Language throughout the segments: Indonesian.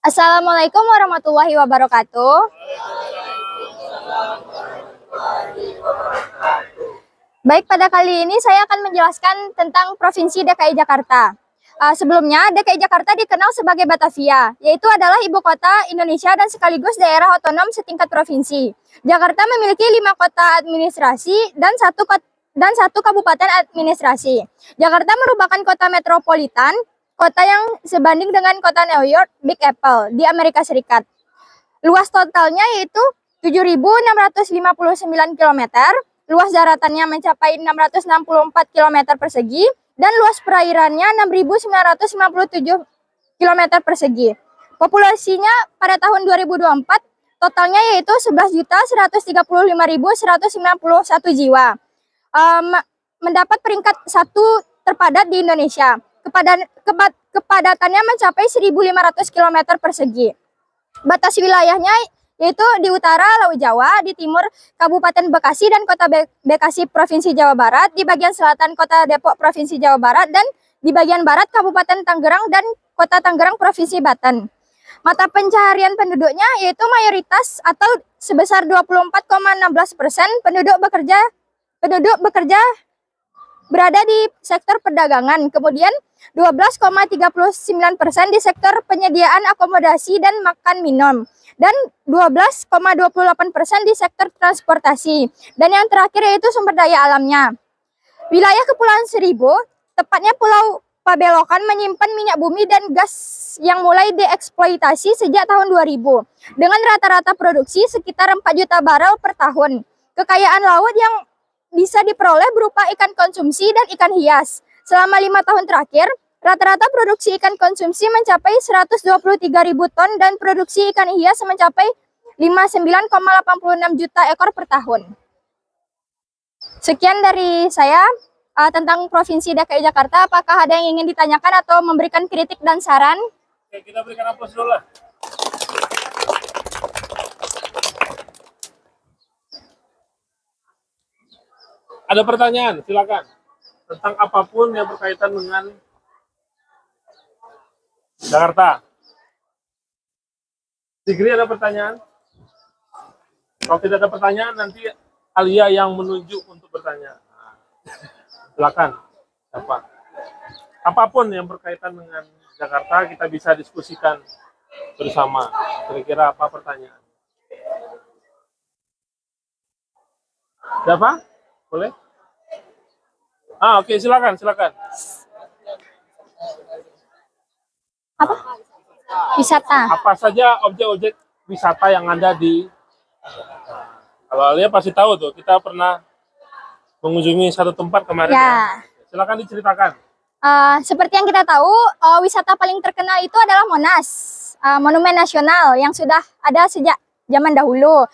Assalamualaikum warahmatullahi wabarakatuh. Baik, pada kali ini saya akan menjelaskan tentang Provinsi DKI Jakarta. Sebelumnya, DKI Jakarta dikenal sebagai Batavia, yaitu adalah ibu kota Indonesia dan sekaligus daerah otonom setingkat provinsi. Jakarta memiliki 5 kota administrasi dan satu kabupaten administrasi. Jakarta merupakan kota metropolitan, kota yang sebanding dengan kota New York, Big Apple, di Amerika Serikat. Luas totalnya yaitu 7.659 km, luas daratannya mencapai 664 km persegi, dan luas perairannya 6.957 km persegi. Populasinya pada tahun 2024 totalnya yaitu 11.135.191 jiwa. Mendapat peringkat 1 terpadat di Indonesia. Kepadatannya mencapai 1.500 km persegi. Batas wilayahnya yaitu di utara Laut Jawa, di timur Kabupaten Bekasi dan Kota Bekasi Provinsi Jawa Barat, di bagian selatan Kota Depok Provinsi Jawa Barat, dan di bagian barat Kabupaten Tangerang dan Kota Tangerang Provinsi Banten. Mata pencaharian penduduknya yaitu mayoritas atau sebesar 24,16% penduduk bekerja berada di sektor perdagangan, kemudian 12,39% di sektor penyediaan akomodasi dan makan minum, dan 12,28% di sektor transportasi, dan yang terakhir yaitu sumber daya alamnya. Wilayah Kepulauan Seribu, tepatnya Pulau Pabelokan, menyimpan minyak bumi dan gas yang mulai dieksploitasi sejak tahun 2000, dengan rata-rata produksi sekitar 4 juta barel per tahun. Kekayaan laut yang bisa diperoleh berupa ikan konsumsi dan ikan hias. Selama 5 tahun terakhir, rata-rata produksi ikan konsumsi mencapai 123.000 ton dan produksi ikan hias mencapai 59,86 juta ekor per tahun. Sekian dari saya tentang Provinsi DKI Jakarta. Apakah ada yang ingin ditanyakan atau memberikan kritik dan saran? Oke, kita berikan aplaus dulu lah. Ada pertanyaan, silakan. Tentang apapun yang berkaitan dengan Jakarta. Sigri, ada pertanyaan? Kalau tidak ada pertanyaan, nanti Alia yang menunjuk untuk bertanya. Silakan. Siapa? Apapun yang berkaitan dengan Jakarta, kita bisa diskusikan bersama. Kira-kira apa pertanyaan? Siapa? Boleh? Oke, silakan. Apa? Wisata. Apa saja objek-objek wisata yang ada di... Kalau Alia pasti tahu tuh, kita pernah mengunjungi satu tempat kemarin ya. Silakan diceritakan. Seperti yang kita tahu, wisata paling terkenal itu adalah Monas, Monumen Nasional yang sudah ada sejak zaman dahulu.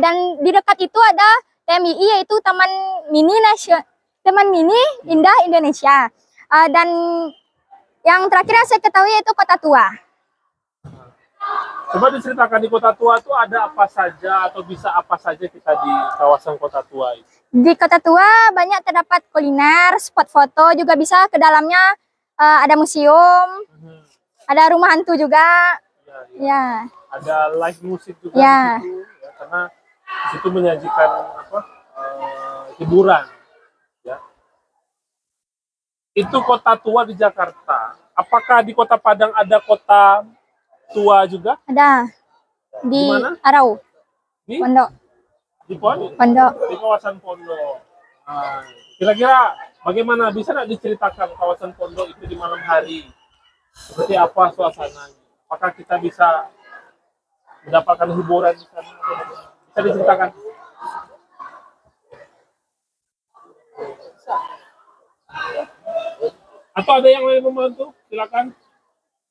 Dan di dekat itu ada TMI, yaitu Taman Mini Indah Indonesia. Dan yang terakhir yang saya ketahui yaitu Kota Tua. Coba diceritakan di Kota Tua itu ada apa saja atau bisa apa saja kita di kawasan Kota Tua itu? Di Kota Tua banyak terdapat kuliner, spot foto, juga bisa ke dalamnya ada museum, ada rumah hantu juga. Ya. Ada live musik juga di situ, ya, karena di situ menyajikan hiburan. Ya. Itu Kota Tua di Jakarta. Apakah di Kota Padang ada Kota Tua juga? Ada. Di mana? Arau. Di Pondok. Di Pondok. Di kawasan Pondok. Kira-kira bagaimana, bisa nggak diceritakan kawasan Pondok itu di malam hari? Seperti apa suasananya? Apakah kita bisa mendapatkan hiburan di sana? Bisa diceritakan? Atau ada yang lain membantu? Silakan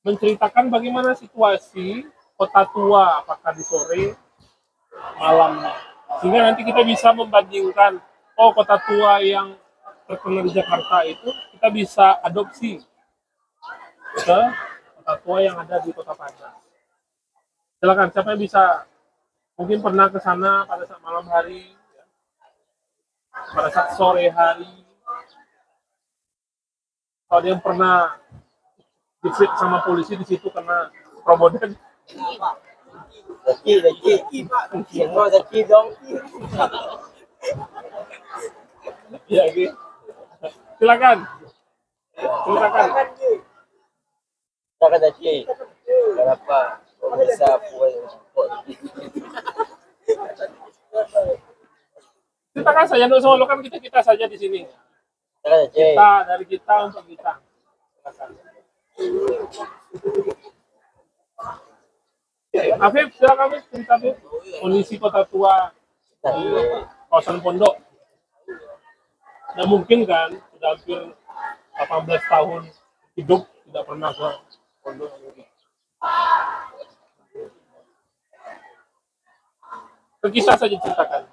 menceritakan bagaimana situasi Kota Tua, apakah di sore, malamnya, sehingga nanti kita bisa membandingkan, oh Kota Tua yang terkenal di Jakarta itu kita bisa adopsi ke Kota Tua yang ada di Kota Padang. Silakan, siapa yang bisa, mungkin pernah ke sana pada saat malam hari, ya, pada saat sore hari, kalau ada yang pernah di sama polisi di situ karena promodan Zaki dong. Ya, gitu. Silakan. Silakan. Silakan Zaki. Kenapa kok bisa puas? Ceritakan saja, untuk semua kan kita saja di sini. Silakan Zaki. Dari kita untuk kita. Silakan. Afif, silakan Afif, cerita Afif. Kondisi kota tua di kawasan Pondok. Nah mungkin kan sudah hampir 18 tahun hidup tidak pernah ke Pondok. Ke kita saja ceritakan.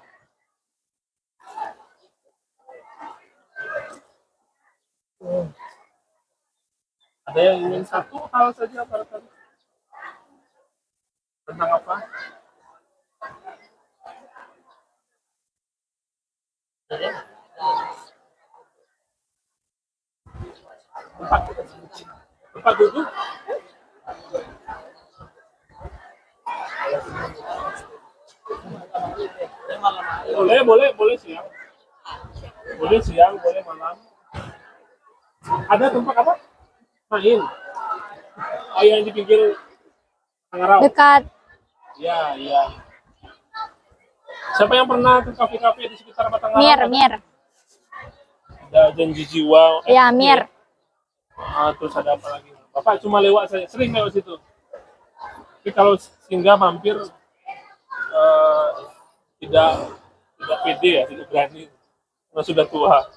Ada yang ingin satu hal saja barangkali? Tentang apa? Tempat duduk? Boleh siang. Boleh siang, boleh malam. Ada tempat apa? Main. Oh yang di pinggir Tangerang. Dekat Ya. Siapa yang pernah ke kafe-kafe di sekitar Tangerang? Mir. Ada Janji Jiwa. Ya, Mir. Terus ada apa lagi? Bapak cuma lewat saja, sering lewat situ. Tapi kalau singgah mampir tidak pede ya, tidak berani. Karena sudah tua.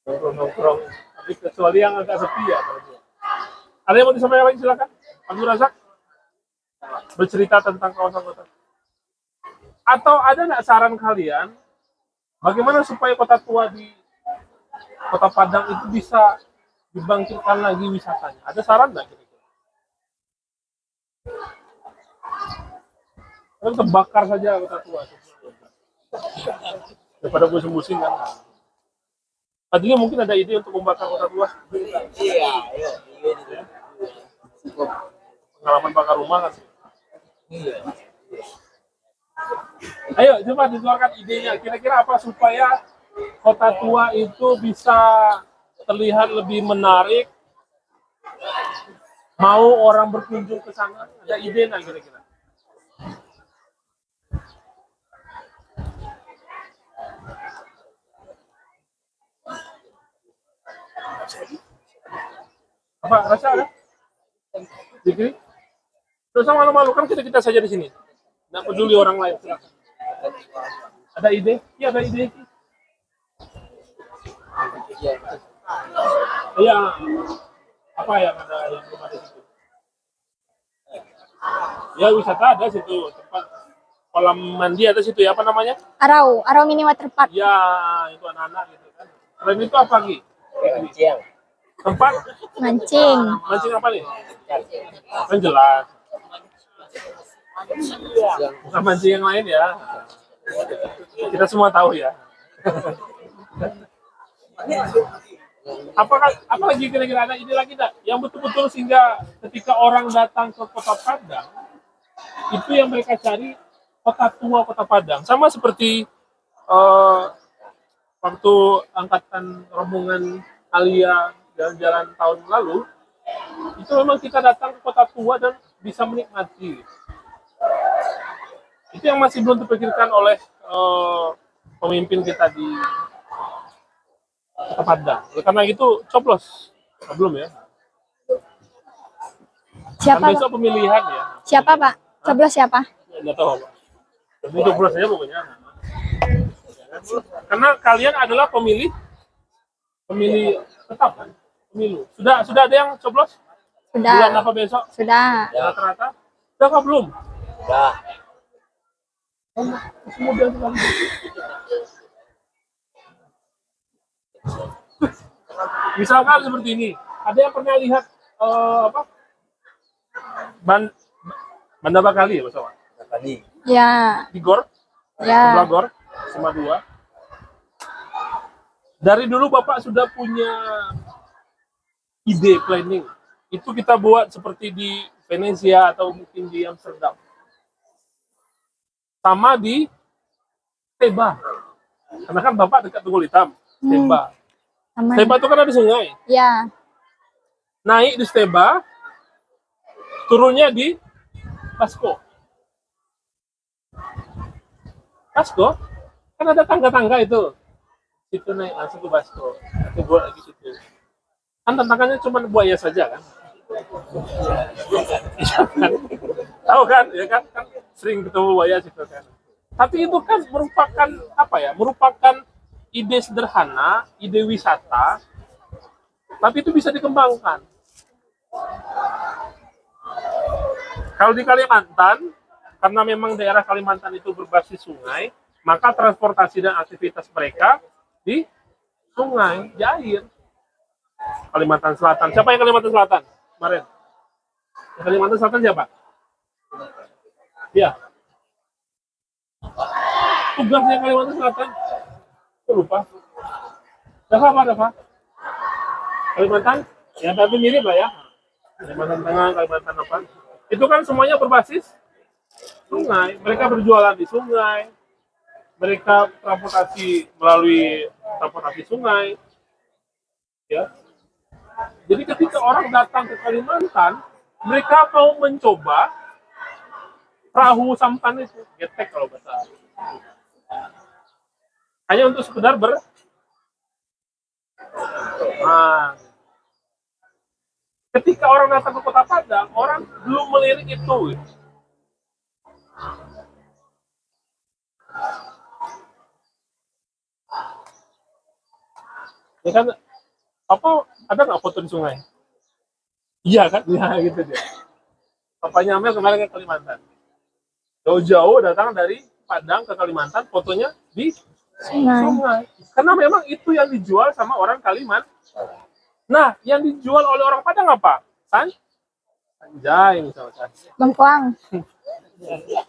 Nongkrong. Tapi kecuali yang agak sepi ya. Ada yang mau disampaikan lagi, silakan. Abdul Razak bercerita tentang kawasan kota. Atau ada nggak saran kalian bagaimana supaya kota tua di Kota Padang itu bisa dibangkitkan lagi wisatanya? Ada saran nggak kira-kira? Kan terbakar saja kota tua. Daripada pusing-pusing kan. Tadinya mungkin ada ide untuk membakar kota tua. Iya. Pengalaman bakar rumah kan. Ayo coba dikeluarkan idenya. Kira-kira apa supaya kota tua itu bisa terlihat lebih menarik? Mau orang berkunjung ke sana? Ada ide nggak kira-kira? Apa rasa ada? Jadi, terus malu-malu kan kita saja di sini. Nggak peduli orang lain. Silakan. Ada ide? Iya ada ide. Iya. Apa yang ada yang belum ada situ? Ya wisata ada situ, tempat kolam mandi ada situ ya, apa namanya? Arau Mini Water Park. Ya itu anak-anak gitu kan. Selain itu apa lagi? Mancing. Tempat Mancing. mancing apa nih? Kan jelas. Bukan mancing yang lain ya. Kita semua tahu ya. Apa lagi kira-kira ada ide lagi tak? Yang betul-betul sehingga ketika orang datang ke Kota Padang itu yang mereka cari kota tua Kota Padang. Sama seperti waktu angkatan rombongan Alia jalan-jalan tahun lalu, itu memang kita datang ke kota tua dan bisa menikmati. Itu yang masih belum terpikirkan oleh pemimpin kita di Kota Padang. Karena itu coblos, belum ya? Siapa, kan besok Pak? pemilihan ya. Siapa, Pak? Coblos siapa? Nggak tahu apa. Tapi coblos aja pokoknya. Karena kalian adalah pemilih tetap kan? Pemilu. Sudah ada yang coblos? Bulan Sudah. apa besok? Sudah. Rata-rata? Udah apa belum? Udah. Masih muda sekali. Misalkan seperti ini, ada yang pernah lihat apa? Banda Bakali ya, pesawat? Tadi. Ya. Di Gor? Ya. Sebelah Gor, SMA 2. Dari dulu Bapak sudah punya ide planning. Itu kita buat seperti di Venesia atau mungkin di Amsterdam. Sama di Teba. Karena kan Bapak dekat Tunggul Hitam, Teba. Aman. Teba itu kan ada sungai. Ya. Naik di Teba, turunnya di Basko. Basko, kan ada tangga-tangga itu. Itu naik langsung ke Basko. Itu buat lagi situ. Kan tantangannya cuma buaya saja kan. Tahu kan, ya kan, sering ketemu buaya situ kan. Tapi itu kan merupakan apa ya? Merupakan ide sederhana, ide wisata, tapi itu bisa dikembangkan. Kalau di Kalimantan, karena memang daerah Kalimantan itu berbasis sungai, maka transportasi dan aktivitas mereka di sungai, di air. Kalimantan Selatan. Siapa yang Kalimantan Selatan kemarin? Yang Kalimantan Selatan siapa? Ya. Tugasnya Kalimantan Selatan. Aku lupa. Dafa? Kalimantan? Ya tapi mirip lah ya. Kalimantan Tengah, Kalimantan apa? Itu kan semuanya berbasis sungai. Mereka berjualan di sungai. Mereka transportasi melalui transportasi sungai. Ya. Jadi ketika orang datang ke Kalimantan, mereka mau mencoba perahu sampan itu, getek kalau bahasa. Hanya untuk sekedar Nah, ketika orang datang ke Kota Padang, orang belum melirik itu. Ya kan, apa ada nggak foto di sungai? Iya kan, ya gitu dia. Papanya Amel kemarin ke Kalimantan. Jauh-jauh datang dari Padang ke Kalimantan, fotonya di sungai. Karena memang itu yang dijual sama orang Kalimantan. Nah, yang dijual oleh orang Padang apa? Sanjay misalkan. Lengkuang.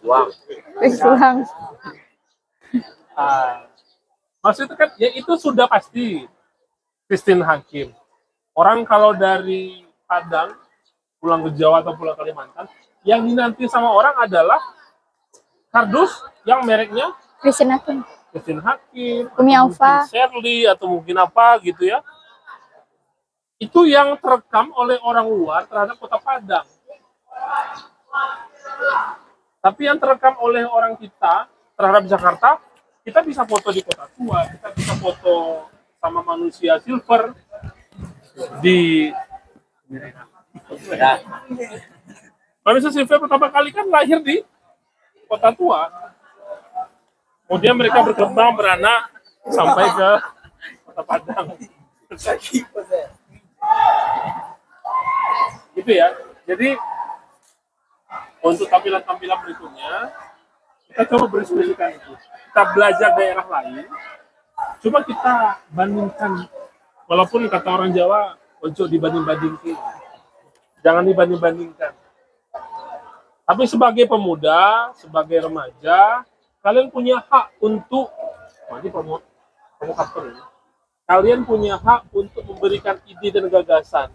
Uang. Lengkuang. Maksudnya kan, ya itu sudah pasti. Christine Hakim. Orang kalau dari Padang pulang ke Jawa atau pulang ke Kalimantan, yang dinanti sama orang adalah kardus yang mereknya Christine Hakim. Christine Hakim, Umi Alfa, Shirley atau mungkin apa gitu ya. Itu yang terekam oleh orang luar terhadap Kota Padang. Tapi yang terekam oleh orang kita terhadap Jakarta, kita bisa foto di Kota Tua, kita bisa foto sama manusia silver di manusia silver pertama kali kan lahir di Kota Tua. Kemudian mereka berkembang beranak sampai ke Kota Padang. Gitu ya. Jadi untuk tampilan-tampilan berikutnya kita coba berdiskusikan itu. Kita belajar daerah lain. Coba kita bandingkan. Walaupun kata orang Jawa, ojo dibanding-bandingkan. Jangan dibanding-bandingkan. Tapi sebagai pemuda, sebagai remaja, kalian punya hak untuk provokator ya. Kalian punya hak untuk memberikan ide dan gagasan.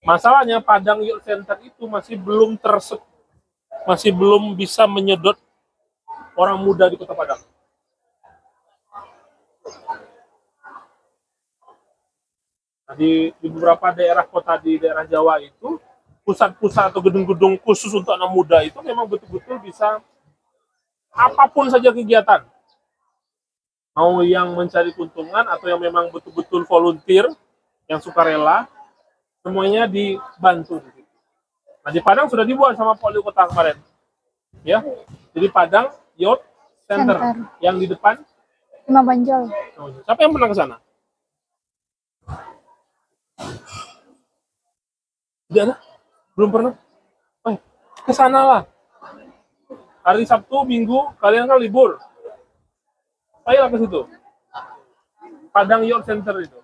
Masalahnya Padang Youth Center itu masih belum bisa menyedot orang muda di Kota Padang. Nah, di beberapa daerah kota di daerah Jawa itu, pusat-pusat atau gedung-gedung khusus untuk anak muda itu memang betul-betul bisa apapun saja kegiatan. Mau yang mencari keuntungan atau yang memang betul-betul volunteer, yang sukarela, semuanya dibantu. Nah, di Padang sudah dibuat sama Wali Kota kemarin. Ya. Jadi Padang Youth Center. Yang di depan Imam Bonjol. Siapa yang pernah ke sana? Tidak ada? Belum pernah? Ke sana lah. Hari Sabtu, Minggu, kalian kan libur. Ayolah ke situ. Padang Youth Center itu.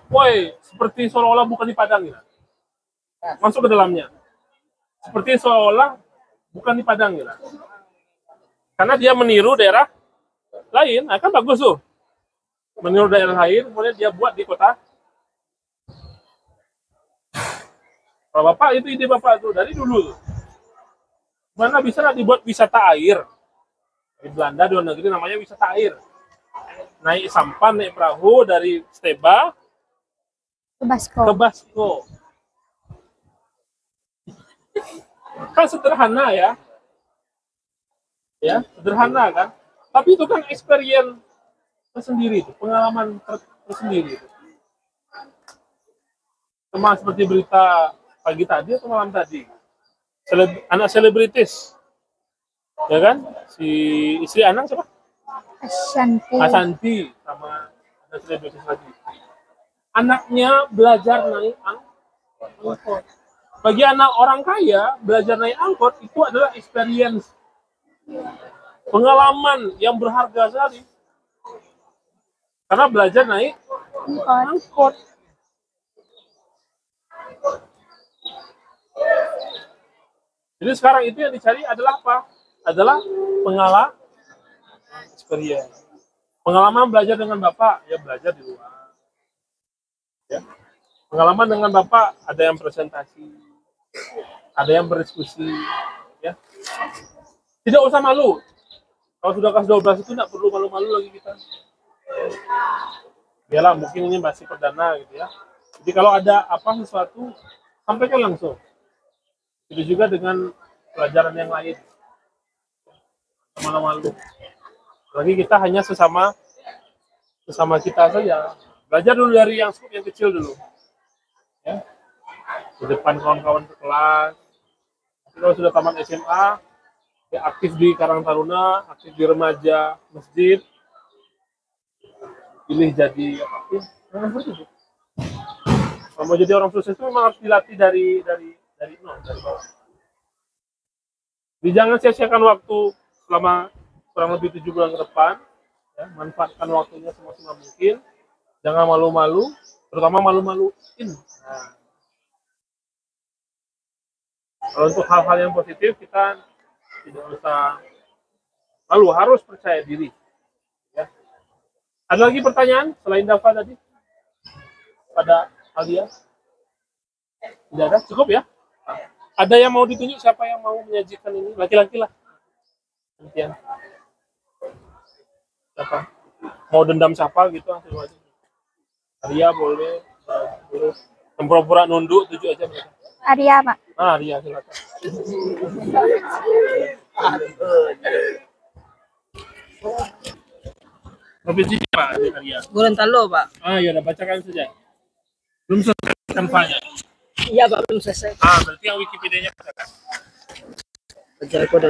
Woi, seperti seolah-olah bukan di Padang ya. Masuk ke dalamnya. Seperti seolah-olah bukan di Padang ya. Karena dia meniru daerah lain, kan bagus tuh. Meniru daerah lain, kemudian dia buat di kota Kalau Bapak itu ide Bapak tuh dari dulu tuh. Mana bisa lah dibuat wisata air. Di Belanda, di luar negeri namanya wisata air. Naik sampan, naik perahu dari Steba Ke Basko. ke Basko. Kan sederhana ya. Ya, sederhana kan. Tapi itu kan experience tersendiri, itu pengalaman tersendiri. Itu. Sama seperti berita pagi tadi atau malam tadi. Anak selebritis. Ya kan? Si istri Anang siapa? Ashanti. Asanti sama ada selebritis lagi. Anaknya belajar naik angkot. Bagi anak orang kaya, belajar naik angkot itu adalah experience. Pengalaman yang berharga sekali. Karena belajar naik angkot. Jadi sekarang itu yang dicari adalah apa? Adalah pengalaman, experience. Pengalaman belajar dengan Bapak, ya belajar di luar. Ya. Pengalaman dengan Bapak, ada yang presentasi, ada yang berdiskusi. Ya. Tidak usah malu. Kalau sudah kelas 12 itu tidak perlu malu-malu lagi kita. Yalah, mungkin ini masih perdana gitu ya. Jadi kalau ada apa sesuatu, sampaikan langsung. Itu juga dengan pelajaran yang lain. Malu-malu. Lagi kita hanya sesama kita saja. Belajar dulu dari yang kecil dulu. Ya. Di depan kawan-kawan sekelas. Kalau sudah tamat SMA, ya aktif di Karang Taruna, aktif di remaja masjid. Pilih jadi apa sih? Kalau mau jadi orang sukses itu memang harus dilatih dari bawah. Jadi jangan sia-siakan waktu selama kurang lebih 7 bulan ke depan. Ya, manfaatkan waktunya semaksimal mungkin. Jangan malu-malu, terutama malu-maluin. Nah. Kalau untuk hal-hal yang positif kita tidak usah malu, harus percaya diri. Ya. Ada lagi pertanyaan selain Dava tadi? Pada Alia? Tidak ada? Cukup ya? Ada yang mau ditunjuk? Siapa yang mau menyajikan ini? Laki-laki lah. Gantian. Siapa? Mau dendam siapa gitu? Arya boleh. Boleh. Yang pura-pura nunduk, tujuh aja. Arya, Pak. Arya silakan. Provinsi apa Arya? Gorontalo, Pak. Ya udah bacakan saja. Belum selesai kampanye. Iya, Pak, belum selesai. Berarti yang Wikipedia-nya bacakan. Baca kode.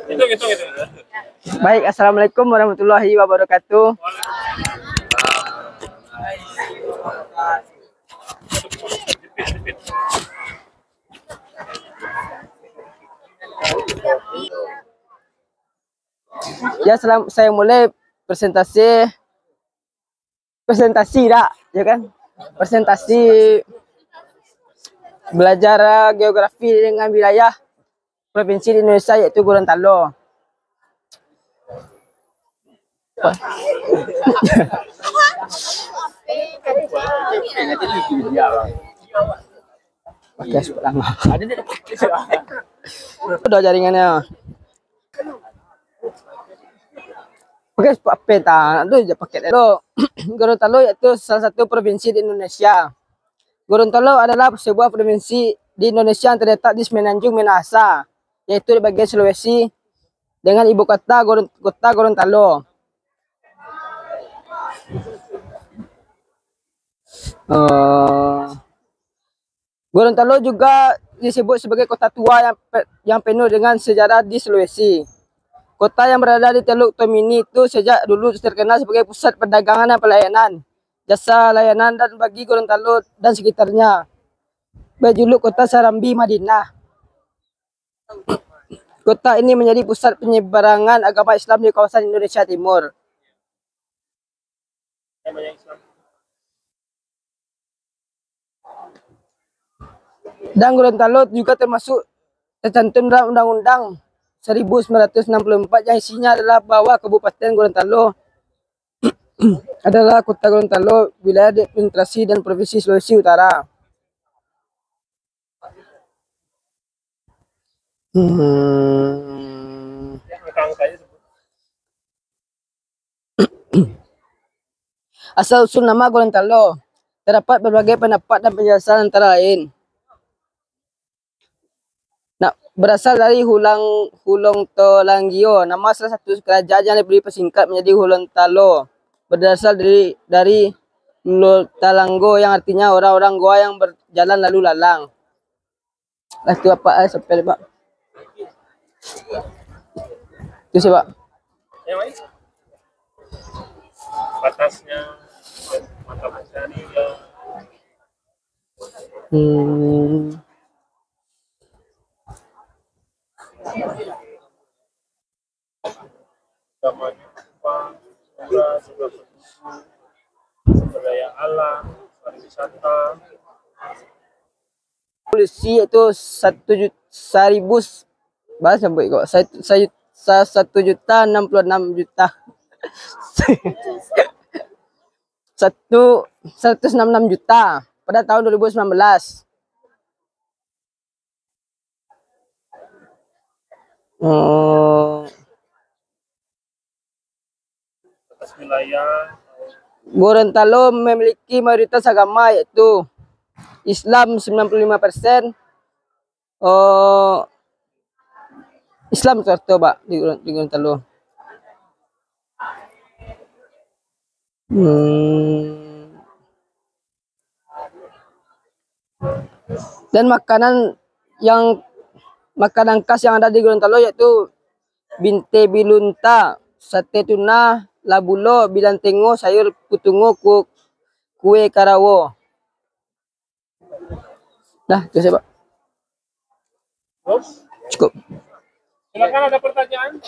Itu. Baik, assalamualaikum warahmatullahi wabarakatuh. Ya, saya mulai presentasi dah, ya kan? Presentasi belajar geografi dengan wilayah provinsi di Indonesia yaitu Gorontalo. Pakai sebelah. Udah jaringannya. Pakai peta, itu aja paket itu. Gorontalo yaitu salah satu provinsi di Indonesia. Gorontalo adalah sebuah provinsi di Indonesia yang terletak di Semenanjung Minahasa, yaitu di bagian Sulawesi, dengan ibu kota Gorontalo. Gorontalo juga disebut sebagai kota tua yang penuh dengan sejarah di Sulawesi. Kota yang berada di Teluk Tomini itu sejak dulu terkenal sebagai pusat perdagangan dan pelayanan, jasa layanan dan bagi Gorontalo dan sekitarnya. Berjuluk Kota Sarambi Madinah. Kota ini menjadi pusat penyebarangan agama Islam di kawasan Indonesia Timur. Dan Gorontalo juga tercantum dalam Undang-Undang 1964 yang isinya adalah bahwa Kabupaten Gorontalo adalah Kota Gorontalo, wilayah administrasi dan provinsi Sulawesi Utara. Angka-angkanya sebut. Asal-usul nama Gorontalo. Terdapat berbagai pendapat dan penjelasan antara lain. Nah, berasal dari Hulong Tolanggio, nama salah satu kerajaan yang diberi persingkat menjadi Gorontalo. Berasal dari Talanggo yang artinya orang-orang Goa yang berjalan lalu lalang. Lah itu apa sampai Pak? Itu sih Pak. Yang lain? Batasnya, mata pencarian. Namanya apa? Sumber daya alam, pariwisata. Polisi itu 1.000 bahas sampai kok 1.066.000.000 166 juta pada tahun 2019. Atas wilayah Gorontalo memiliki mayoritas agama yaitu Islam 95%. Islam tertutup Pak di Gorontalo. Dan makanan khas yang ada di Gorontalo yaitu binte bilunta, sate tuna, labulo, bilantengo, sayur putungo, kue karawo. Dah, itu Pak. terus. Cukup. Silakan ada pertanyaan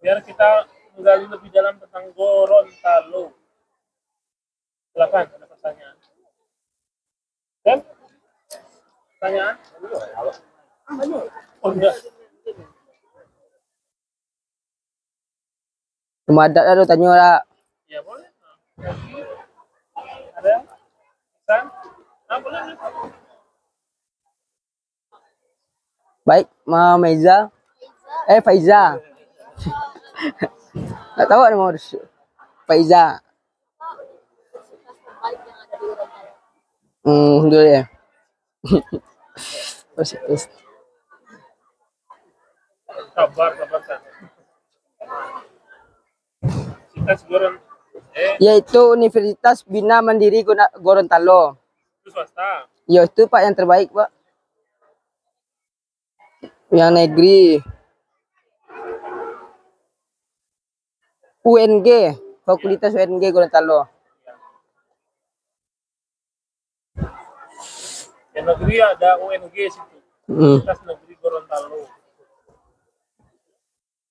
biar kita menggali lebih dalam tentang Gorontalo. Silakan ada pertanyaan. Dan pertanyaan? Oh enggak. Cuma ada tanya lah. Ya boleh. Ada? San? Boleh. Baik, Ma Meiza. Faiza. Nggak tahu nama Faiza. Dulu ya. Kabar San. Yaitu Universitas Bina Mandiri Gorontalo. Itu swasta. Ya itu Pak yang terbaik Pak. Yang negeri. UNG, Fakultas UNG Gorontalo. Yang negeri ada UNG situ. Universitas Negeri Gorontalo.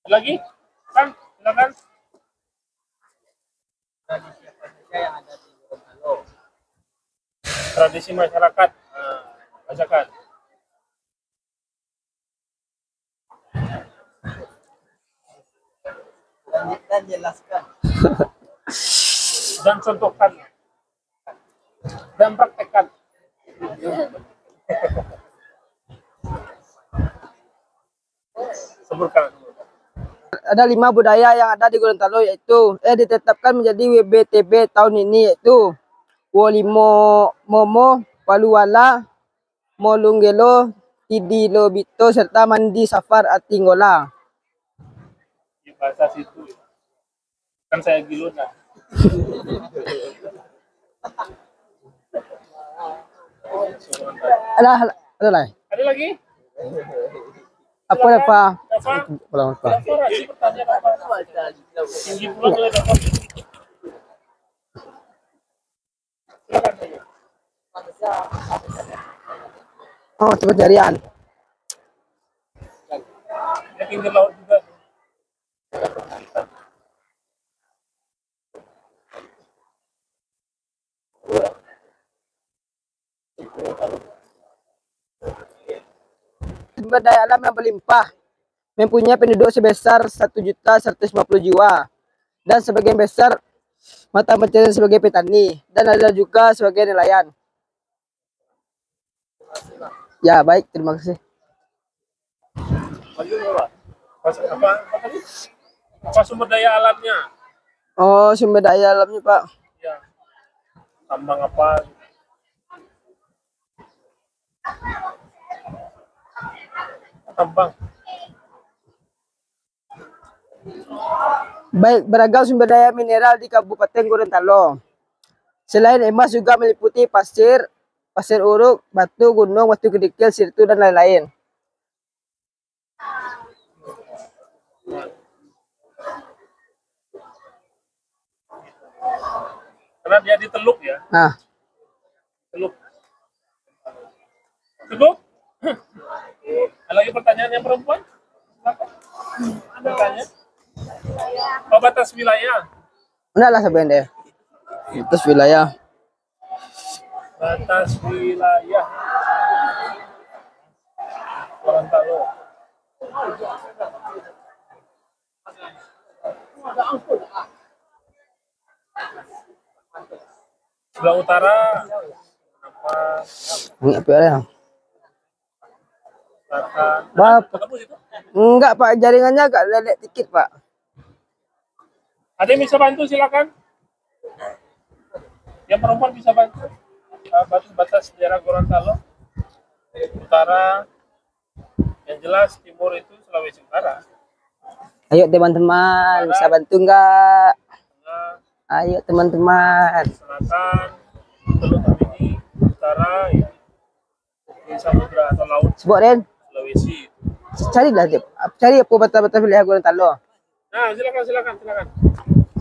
Lagi? Kan, silakan. Tradisi apa saja yang ada di Gorontalo? Tradisi masyarakat. Bacakan. Dan jelaskan. Dan contohkan. Dan praktekkan. Sebutkan. Ada 5 budaya yang ada di Gorontalo yaitu ditetapkan menjadi WBTB tahun ini yaitu Wolimo Momo, Paluwala, Molunggelo, Tidi Lobito serta Mandi Safar Atinggola. Di bahasa situ. Kan saya Giluna. Ada lagi? Ada lagi? Apa apa? Rajin bertanya apa? Tinggi pula boleh dapat. Silakan saja. Oh, cepat jarian. Ya pinggir laut juga. Sumber daya alam yang berlimpah, mempunyai penduduk sebesar 1.150 jiwa dan sebagian besar mata pencarian sebagai petani, dan ada juga sebagai nelayan. Ya, baik, terima kasih. Apa tadi? Apa sumber daya alamnya? Oh, sumber daya alamnya, Pak. Ya, tambang apa? Tambang. Baik, beragam sumber daya mineral di Kabupaten Gorontalo. Selain emas juga meliputi pasir, pasir uruk, batu gunung, batu kerikil, sirtu, dan lain-lain. Karena dia di Teluk ya. Nah, Teluk. Cukup? Ada lagi pertanyaan yang perempuan? Silakan. Bertanya. Oh, batas wilayah. enggak lah sebenarnya. Terus wilayah. Batas wilayah. Gorontalo. Sebelah utara apa? Ini apa ya? Selatan. Bap. Ketemu situ. Enggak, Pak, jaringannya agak lelek dikit, Pak. Ada yang bisa bantu silakan. Yang perempuan bisa bantu. Batas daerah Gorontalo. Utara. Yang jelas timur itu Sulawesi Utara. Ayo teman-teman, bisa bantu enggak? Tengah, Ayo teman-teman. selatan, Teluk Tomini, utara, ya, di samudra atau laut Sebut, Ren. Sulawesi. Carilah, cari apa batas-batas wilayah Gorontalo. Nah, silakan.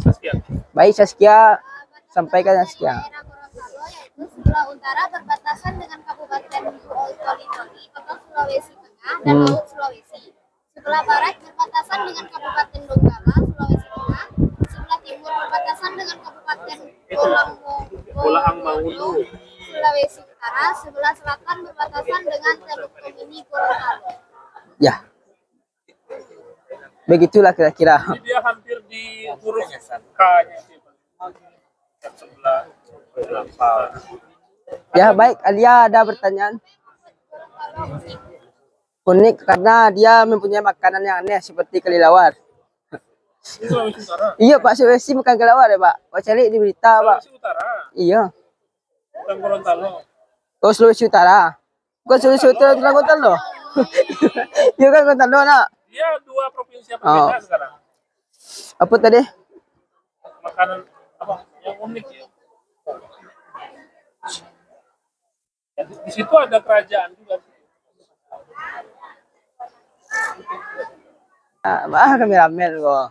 Saskia. Baik, Saskia, sampaikan Saskia. Daerah Gorontalo yaitu sebelah utara berbatasan dengan Kabupaten Toli-Toli, Kota Sulawesi Tengah, dan Laut Sulawesi. Sebelah barat berbatasan dengan Kabupaten Donggala, Sulawesi Tengah. Sebelah timur berbatasan dengan Kabupaten Bolaang-Maulu. Sulawesi Utara. Sebelah selatan berbatasan dengan Teluk Tomini, Gorontalo. Ya. Begitulah kira-kira. Jadi dia hampir di huruf K-nya. Yang sebelah. Ya, baik, Alia ada pertanyaan. Unik karena dia mempunyai makanan yang aneh seperti kelelawar. Ini Sulawesi Utara. Iya, Pak, Sulawesi bukan kelelawar ya, Pak? Pak cari di berita, Pak. Sulawesi Utara. Iya. Bukan Gorontalo. Oh, Sulawesi Utara. Bukan Sulawesi Utara, itu Gorontalo. Iya kan Gorontalo, nak? Dia dua provinsi yang berbeda sekarang. Apa tadi? Makanan apa yang unik ya? Di situ ada kerajaan juga. Kameramen kok.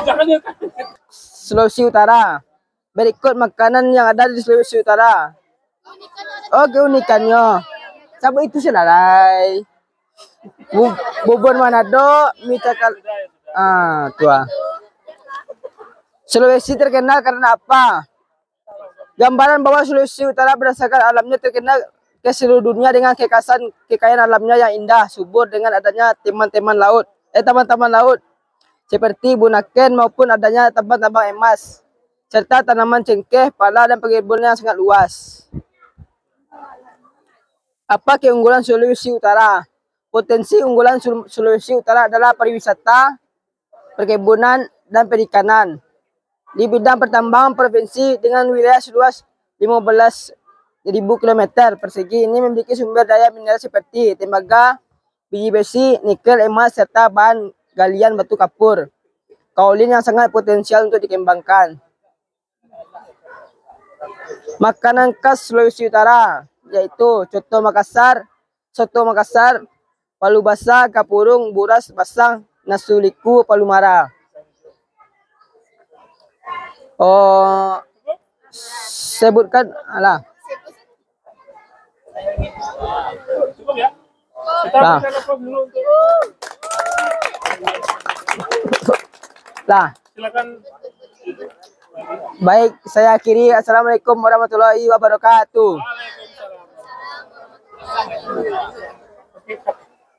Jangan ya. Sulawesi Utara. Berikut makanan yang ada di Sulawesi Utara. Oh, keunikannya. Sabu itu selalai. Bubur Manado, mie cakal. Tua. Sulawesi terkenal karena apa? Gambaran bahwa Sulawesi Utara berdasarkan alamnya terkenal ke seluruh dunia dengan kekayaan alamnya yang indah, subur dengan adanya taman-taman laut seperti Bunaken maupun adanya tambang-tambang emas serta tanaman cengkeh, pala dan perkebunan yang sangat luas. Apa keunggulan Sulawesi Utara? Potensi unggulan Sulawesi Utara adalah pariwisata, perkebunan, dan perikanan. Di bidang pertambangan provinsi dengan wilayah seluas 15.000 km persegi ini memiliki sumber daya mineral seperti tembaga, biji besi, nikel, emas, serta bahan galian batu kapur. Kaolin yang sangat potensial untuk dikembangkan. Makanan khas Sulawesi Utara yaitu soto Makassar, palu basah, kapurung, buras basah, nasuliku, palu mara. Oh, sebutkan alah. Cukup ya. Kita Nah. berikan apa dulu untuk Lah, silakan. baik, saya akhiri. Assalamualaikum warahmatullahi wabarakatuh.